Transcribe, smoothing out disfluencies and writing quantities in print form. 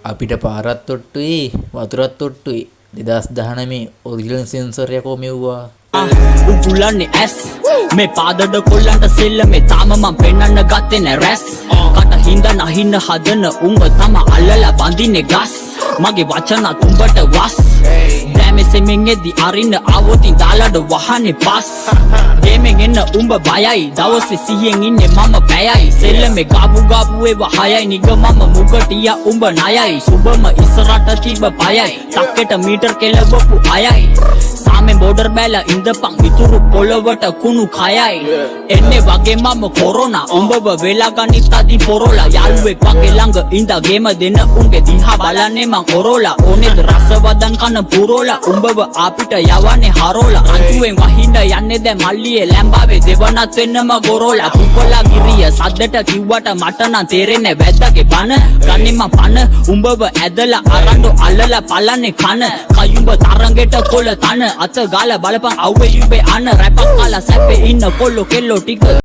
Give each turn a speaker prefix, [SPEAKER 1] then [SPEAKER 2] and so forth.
[SPEAKER 1] අපිට පාරත් තොට්ටුයි වතුරත් තොට්ටුයි 2019 original sensor එකෝ මෙව්වා
[SPEAKER 2] උගුලන්නේ ඇස් මේ පාදඩ කොල්ලන්ට සෙල්ල මේ තාම මම පෙන්නන්න ගත්තේ නෑ රැස් කට හින්ද නහින්න හදන උඹ තම අල්ලලා බඳින්නේ ගස් මගේ වචන තුඹට වස් දැමෙසෙමින් එද්දි අරින්න ආවොතින් දාලඩ වහන්නේ පස් ගෙමෙන් එන්න උඹ බයයි දවසේ සිහියෙන් ඉන්නේ මම බයයි සෙල්ලමේ ගාපු ඒවා හයයි නිග මම මුගටියා උඹ ණයයි සුබම ඉස්සරට තිබ්බ පයයි තක්කෙට මීටර් කෙලවපු අයයි සාමේ බෝඩර් බැල ඉඳපන් මිතුරු පොළවට කුණු කයයි එන්නේ වගේ මම කොරෝනා උඹව වෙලා ගනිත් අදි පොරෝලා යාළුවෙක් වගේ ළඟ ඉඳා ගේම දෙන උන්ගේ දිහා බලන්නේ මං කොරෝලා ඕනේද රසවදන් කන පුරෝලා උඹව අපිට යවන්නේ හරෝලා අන්තුවෙන් වහින්න යන්නේ දැන් මල්ලියේ ලැම්බාවේ දෙවනත් වෙන්නම ගොරෝලා කුපලා ගිරිය සද්දට කිව්වට මට නම් තේරෙන්නේ වැද්දාගේ බන ගන්නේ මං පන උඹව ඇදලා අරන්ඩෝ අල්ලලා පලන්නේ කන කයුඹ තරංගෙට කොළ තන අත ගාලා බලපන් අවුවේ යුබේ අන රැපක් කාලා සැපේ ඉන්න කොල්ලෝ කෙල්ලෝ ටික